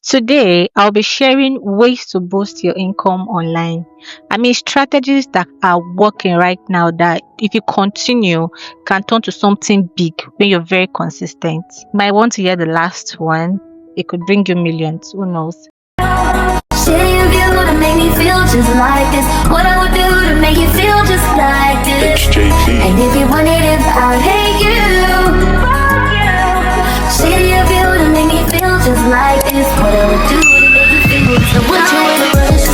Today, I'll be sharing ways to boost your income online. I mean, strategies that are working right now that if you continue can turn to something big when you're very consistent. You might want to hear the last one. It could bring you millions. Who knows? Shitting you to make me feel just like this. What I would do to make you feel just like this. And if you wanted it, I'd hate you. Shitting you to make me feel just like this. What I would do to make you feel just like this.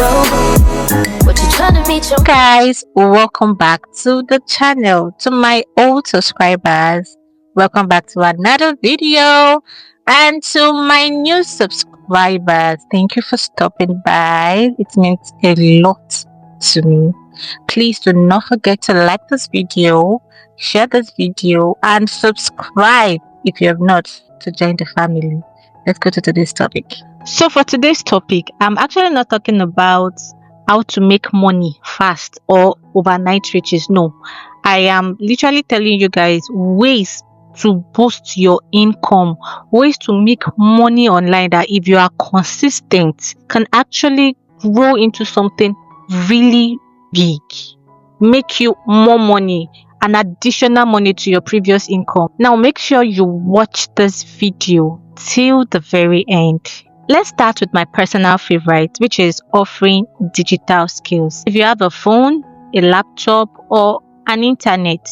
What you trying to meet your Guys, welcome back to the channel. To my old subscribers, welcome back to another video. And to my new subscribers, thank you for stopping by. It means a lot to me. Please do not forget to like this video, share this video, and subscribe if you have not to join the family. Let's go to today's topic. So for today's topic, I'm actually not talking about how to make money fast or overnight riches. No, I am literally telling you guys ways to boost your income, ways to make money online that if you are consistent can actually grow into something really big, make you more money, an additional money to your previous income. Now make sure you watch this video till the very end. Let's start with my personal favorite, which is offering digital skills. If you have a phone, a laptop, or an internet,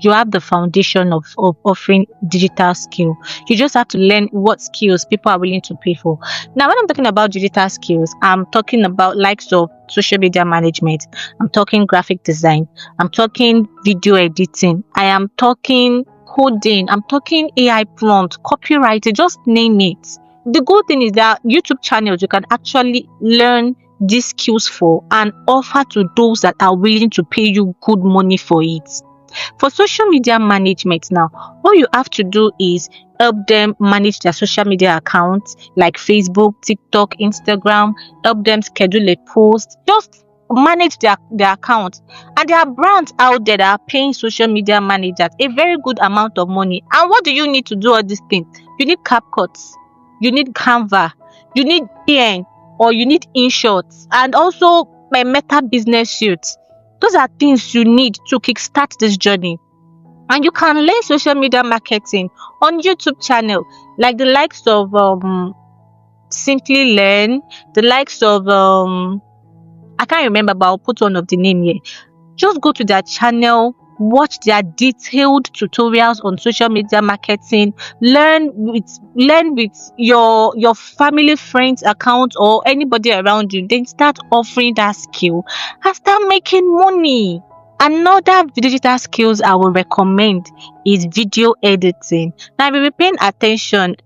you have the foundation of offering digital skill. You just have to learn what skills people are willing to pay for. Now, when I'm talking about digital skills, I'm talking about likes of social media management. I'm talking graphic design. I'm talking video editing. I am talking coding. I'm talking AI prompt, copywriting, just name it. The good thing is that YouTube channels, you can actually learn these skills for and offer to those that are willing to pay you good money for it. For social media management now, all you have to do is help them manage their social media accounts like Facebook, TikTok, Instagram, help them schedule a post, just manage their account. And there are brands out there that are paying social media managers a very good amount of money. And what do you need to do all these things? You need CapCuts, you need Canva, you need PN, or you need InShot, and also my Meta Business Suite. Those are things you need to kickstart this journey. And you can learn social media marketing on YouTube channel, like the likes of Simply Learn, the likes of I can't remember, but I'll put one of the name here. Just go to their channel, watch their detailed tutorials on social media marketing, learn with your family, friends account, or anybody around you. Then start offering that skill and start making money. Another digital skills I will recommend is video editing. Now, if you've been paying attention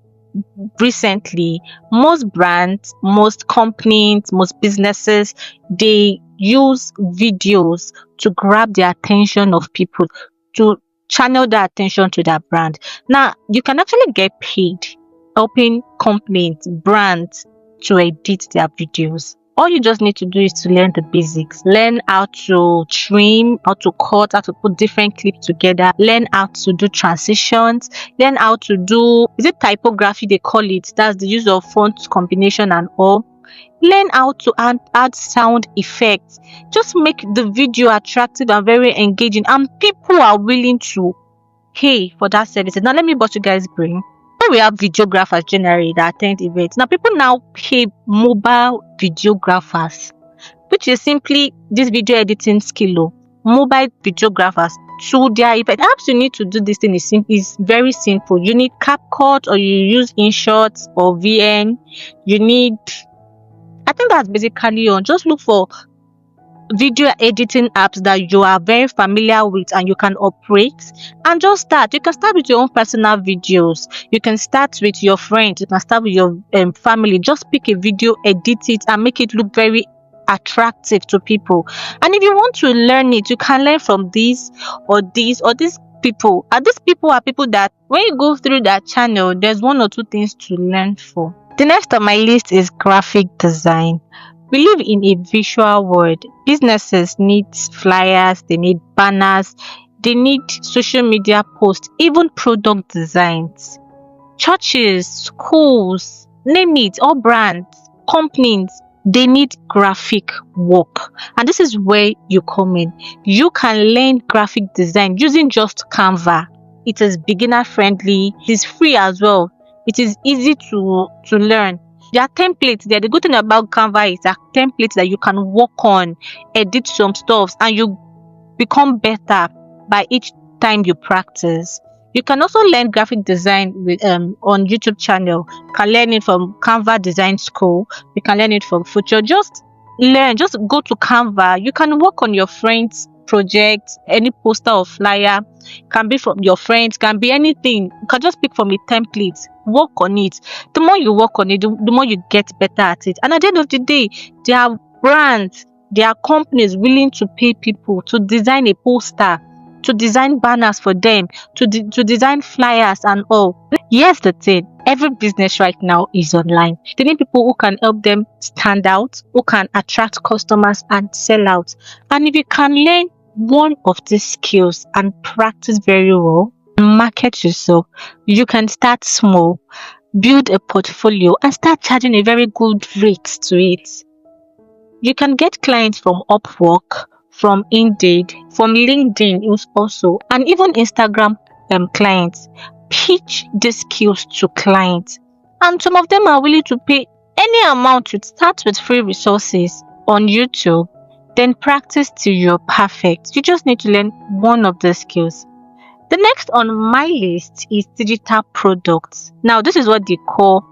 recently, most brands, most companies, most businesses, they use videos to grab the attention of people, to channel their attention to that brand. Now, you can actually get paid helping companies, brands to edit their videos. All you just need to do is to learn the basics. Learn how to trim, how to cut, how to put different clips together. Learn how to do transitions. Learn how to do, is it typography they call it? That's the use of font combination and all. Learn how to add sound effects. Just make the video attractive and very engaging. And people are willing to pay for that service. Now, let me bust you guys' brain. We have videographers generally that attend events. Now, people now pay mobile videographers, which is simply this video editing skill. Mobile videographers to their event. Perhaps you need to do this thing is very simple. You need CapCut, or you use InShot or VN. You need, I think that's basically on. Just look for video editing apps that you are very familiar with and you can operate, and just start. You can start with your own personal videos, you can start with your friends, you can start with your family. Just pick a video, edit it, and make it look very attractive to people. And if you want to learn it, you can learn from these people. And these people are people that when you go through that channel, there's one or two things to learn for. The next on my list is graphic design. We live in a visual world. Businesses need flyers, they need banners, they need social media posts, even product designs. Churches, schools, name it, all brands, companies, they need graphic work. And this is where you come in. You can learn graphic design using just Canva. It is beginner friendly, it is free as well. It is easy to learn. There are templates there. The good thing about Canva is there are templates that you can work on, edit some stuff, and you become better by each time you practice. You can also learn graphic design with on YouTube channel. You can learn it from Canva Design School. You can learn it from Future. Just learn. Just go to Canva. You can work on your friends' project, any poster or flyer. Can be from your friends. Can be anything. You can just pick from a template. Work on it. The more you work on it, the more you get better at it. And at the end of the day, there are brands, there are companies willing to pay people to design a poster, to design banners for them, to design flyers and all. Here's the thing, every business right now is online. They need people who can help them stand out, who can attract customers and sell out. And if you can learn one of these skills and practice very well, market yourself, you can start small, build a portfolio, and start charging a very good rate to it. You can get clients from Upwork, from Indeed, from LinkedIn also, and even Instagram clients. Pitch these skills to clients, and some of them are willing to pay any amount. To start with free resources on YouTube, then practice till you're perfect. You just need to learn one of the skills. The next on my list is digital products. Now, this is what they call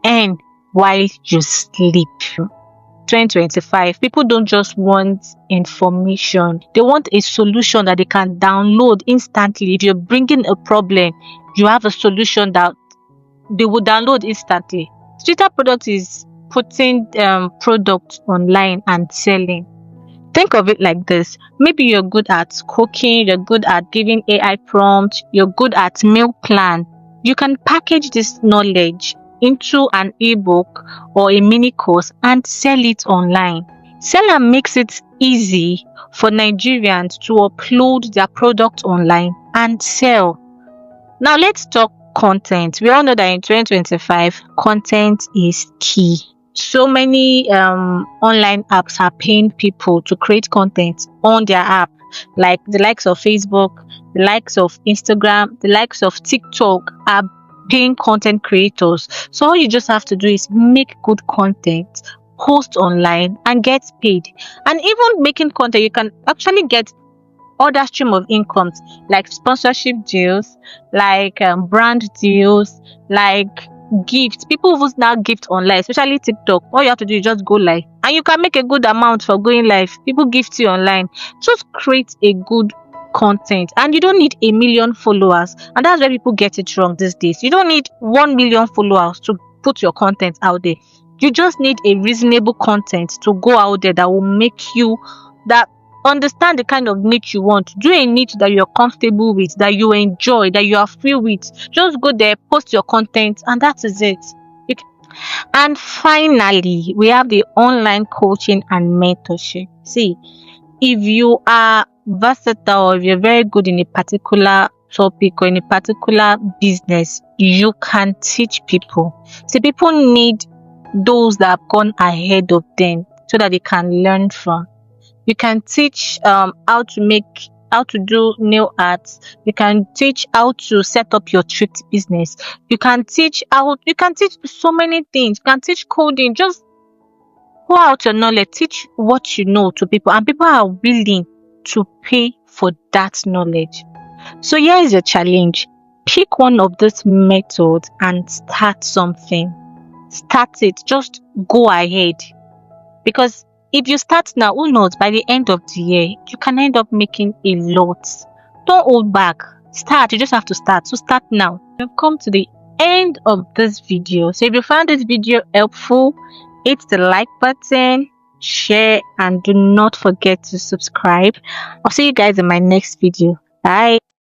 earn while you sleep. 2025, people don't just want information, they want a solution that they can download instantly. If you're bringing a problem, you have a solution that they will download instantly. Digital product is putting products online and selling. Think of it like this. Maybe you're good at cooking, you're good at giving AI prompts, you're good at meal plan. You can package this knowledge into an ebook or a mini course and sell it online. Seller makes it easy for Nigerians to upload their product online and sell. Now let's talk content. We all know that in 2025, content is key. So many online apps are paying people to create content on their app, like the likes of Facebook, the likes of Instagram, the likes of TikTok are paying content creators. So all you just have to do is make good content, post online, and get paid. And even making content, you can actually get other stream of incomes like sponsorship deals, like brand deals, like gifts. People who now gift online, especially TikTok. All you have to do is just go live, and you can make a good amount for going live. People gift you online. Just create a good content, and you don't need a million followers. And that's where people get it wrong these days. You don't need 1 million followers to put your content out there. You just need a reasonable content to go out there that will make you that understand the kind of niche you want. Do a niche that you're comfortable with, that you enjoy, that you are free with. Just go there, post your content, and that is it. And finally, we have the online coaching and mentorship. See, if you are versatile, or if you're very good in a particular topic or in a particular business, you can teach people. See, people need those that have gone ahead of them so that they can learn from. You can teach how to do nail arts. You can teach how to set up your thrift business. You can teach so many things. You can teach coding. Just pour out your knowledge, teach what you know to people, and people are willing to pay for that knowledge. So here is your challenge. Pick one of these methods and start something. Start it. Just go ahead. Because if you start now, who knows, by the end of the year, you can end up making a lot. Don't hold back. Start. You just have to start. So start now. We've come to the end of this video. So if you found this video helpful, hit the like button, share, and do not forget to subscribe. I'll see you guys in my next video. Bye.